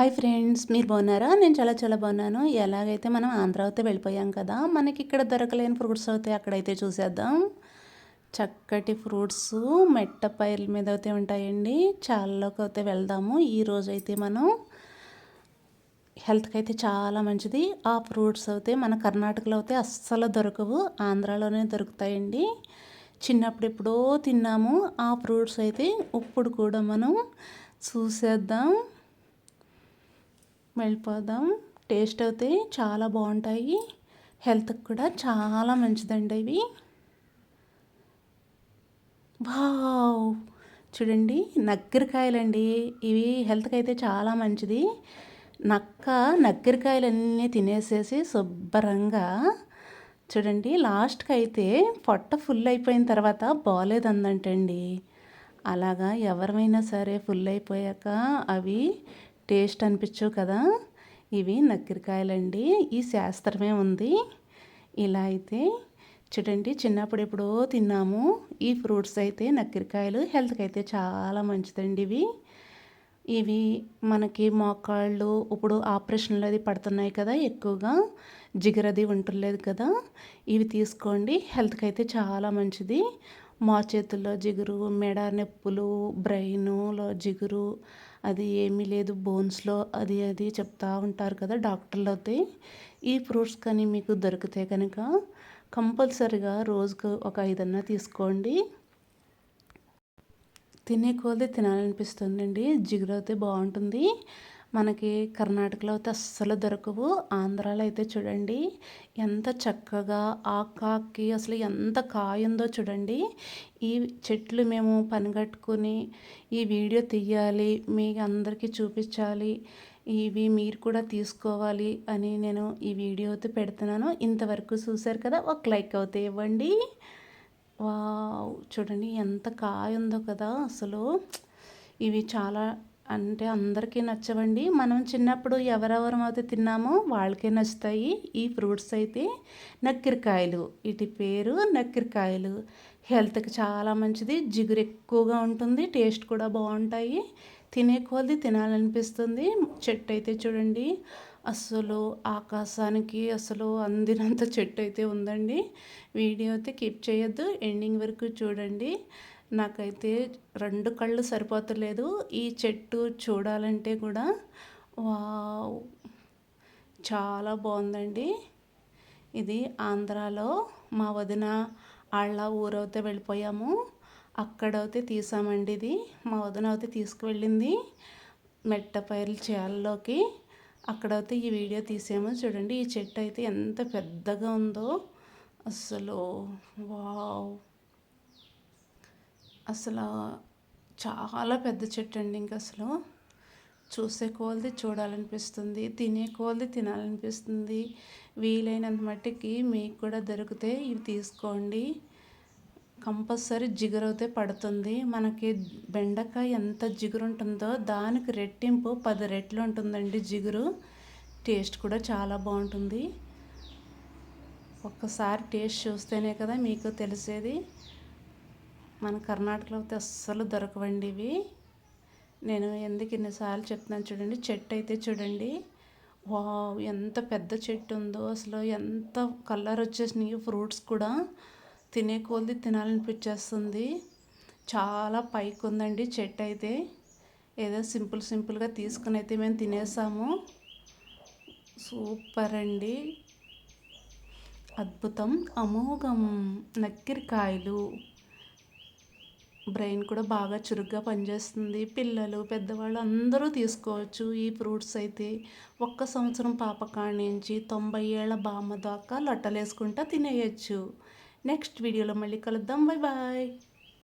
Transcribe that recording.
Hi friends, మీరు బాగున్నారా? నేను చాలా చాలా బాగున్నాను. ఎలాగైతే మనం ఆంధ్ర అయితే వెళ్ళిపోయాం కదా, మనకి ఇక్కడ దొరకలేని ఫ్రూట్స్ అయితే అక్కడైతే చూసేద్దాం. చక్కటి ఫ్రూట్స్ మెట్ట పైర్ల మీద అయితే ఉంటాయండి. చాలాలోకి అయితే వెళ్దాము. ఈరోజు అయితే మనం హెల్త్కి అయితే చాలా మంచిది. ఆ ఫ్రూట్స్ అయితే మన కర్ణాటకలో అయితే అస్సలు దొరకవు, ఆంధ్రాలోనే దొరుకుతాయండి. చిన్నప్పుడు ఎప్పుడో తిన్నాము ఆ ఫ్రూట్స్ అయితే. ఇప్పుడు కూడా మనం చూసేద్దాం, వెళ్ళిపోదాం. టేస్ట్ అయితే చాలా బాగుంటాయి, హెల్త్కి కూడా చాలా మంచిదండి ఇవి. వావ్, చూడండి నక్కరికాయలండి ఇవి. హెల్త్కి అయితే చాలా మంచిది. నక్కరికాయలన్నీ తినేసేసి శుభ్రంగా చూడండి, లాస్ట్కి అయితే పొట్ట ఫుల్ అయిపోయిన తర్వాత బాగాలేదందంటండి. అలాగా ఎవరైనా సరే ఫుల్ అయిపోయాక అవి టేస్ట్ అనిపించవు కదా. ఇవి నక్కరికాయలండి, ఈ శాస్త్రమే ఉంది. ఇలా అయితే చూడండి, చిన్నప్పుడు ఎప్పుడో తిన్నాము ఈ ఫ్రూట్స్ అయితే. నక్కరికాయలు హెల్త్కి అయితే చాలా మంచిదండి ఇవి. ఇవి మనకి మోకాళ్ళు ఇప్పుడు ఆపరేషన్లు అది పడుతున్నాయి కదా, ఎక్కువగా జిగరది ఉంటలేదు కదా, ఇవి తీసుకోండి, హెల్త్కి అయితే చాలా మంచిది. మా చేతుల్లో జిగురు, మెడ నొప్పులు, బ్రెయిన్లో జిగురు అది ఏమీ లేదు, బోన్స్లో అది అది చెప్తా ఉంటారు కదా డాక్టర్లు అయితే. ఈ ఫ్రూట్స్ కానీ మీకు దొరికితే కనుక కంపల్సరిగా రోజుకు ఒక 5 తీసుకోండి. తినే కొలది తినాలనిపిస్తుందండి. జిగురు అయితే బాగుంటుంది. మనకి కర్ణాటకలో అయితే అస్సలు దొరకవు. ఆంధ్రాలో అయితే చూడండి ఎంత చక్కగా ఆకాకి అసలు ఎంత కాయ ఉందో చూడండి. ఈ చెట్లు మేము పనిగట్టుకుని ఈ వీడియో తీయాలి, మీ అందరికీ చూపించాలి, ఇవి మీరు కూడా తీసుకోవాలి అని నేను ఈ వీడియో అయితే పెడుతున్నాను. ఇంతవరకు చూశారు కదా, ఒక లైక్ అయితే ఇవ్వండి. వావ్, చూడండి ఎంత కాయ ఉందో కదా అసలు. ఇవి చాలా అంటే అందరికీ నచ్చవండి. మనం చిన్నప్పుడు ఎవరెవరం అయితే తిన్నామో వాళ్ళకే నచ్చుతాయి ఈ ఫ్రూట్స్ అయితే. నక్కిరికాయలు, వీటి పేరు నక్కిరికాయలు. హెల్త్కి చాలా మంచిది, జిగురు ఎక్కువగా ఉంటుంది, టేస్ట్ కూడా బాగుంటాయి, తినే కొలది తినాలనిపిస్తుంది. చెట్టు అయితే చూడండి అస్సలు ఆకాశానికి అసలు అందినంత చెట్టు అయితే ఉందండి. వీడియో అయితే కీప్ చేయొద్దు, ఎండింగ్ వరకు చూడండి. నాకైతే 2 కళ్ళు సరిపోతలేదు ఈ చెట్టు చూడాలంటే కూడా. వావ్, చాలా బాగుందండి. ఇది ఆంధ్రాలో మా వదిన వాళ్ళ ఊరైతే వెళ్ళిపోయాము, అక్కడైతే తీసామండి. ఇది మా వదిన అయితే తీసుకువెళ్ళింది మెట్ట పైర్ల చేలలోకి. అక్కడైతే ఈ వీడియో తీసాము. చూడండి ఈ చెట్టు అయితే ఎంత పెద్దగా ఉందో అసలు. వావ్, అసలు చాలా పెద్ద చెట్టు అండి. ఇంక అసలు చూసే కొలది చూడాలనిపిస్తుంది, తినే కొలది తినాలనిపిస్తుంది. వీలైనంత మట్టికి మీకు కూడా దొరికితే ఇవి తీసుకోండి. కంపల్సరీ జిగురు అయితే పడుతుంది. మనకి బెండకాయ ఎంత జిగురు ఉంటుందో దానికి రెట్టింపు 10 రెట్లు ఉంటుందండి జిగురు. టేస్ట్ కూడా చాలా బాగుంటుంది. ఒక్కసారి టేస్ట్ చూస్తేనే కదా మీకు తెలిసేది. మన కర్ణాటకలో అయితే అస్సలు దొరకవండి ఇవి. నేను ఎందుకు ఇన్నిసార్లు చెప్తున్నాను చూడండి. చెట్టు అయితే చూడండి, వావ్ ఎంత పెద్ద చెట్టు ఉందో అసలు. ఎంత కలర్ వచ్చేసినాయి ఫ్రూట్స్ కూడా, తినే కొలది తినాలనిపించేస్తుంది. చాలా పైకి ఉందండి చెట్టు అయితే. ఏదో సింపుల్గా తీసుకుని అయితే మేము తినేసాము. సూపర్ అండి, అద్భుతం, అమోఘం. నక్కిరికాయలు, బ్రెయిన్ కూడా బాగా చురుగ్గా పనిచేస్తుంది. పిల్లలు పెద్దవాళ్ళు అందరూ తీసుకోవచ్చు ఈ ఫ్రూట్స్ అయితే. 1 సంవత్సరం పాప కాడి నుంచి 90 ఏళ్ళ బామ్మ దాకా లొట్టలేసుకుంటా తినేయచ్చు. నెక్స్ట్ వీడియోలో మళ్ళీ కలుద్దాం. Bye bye.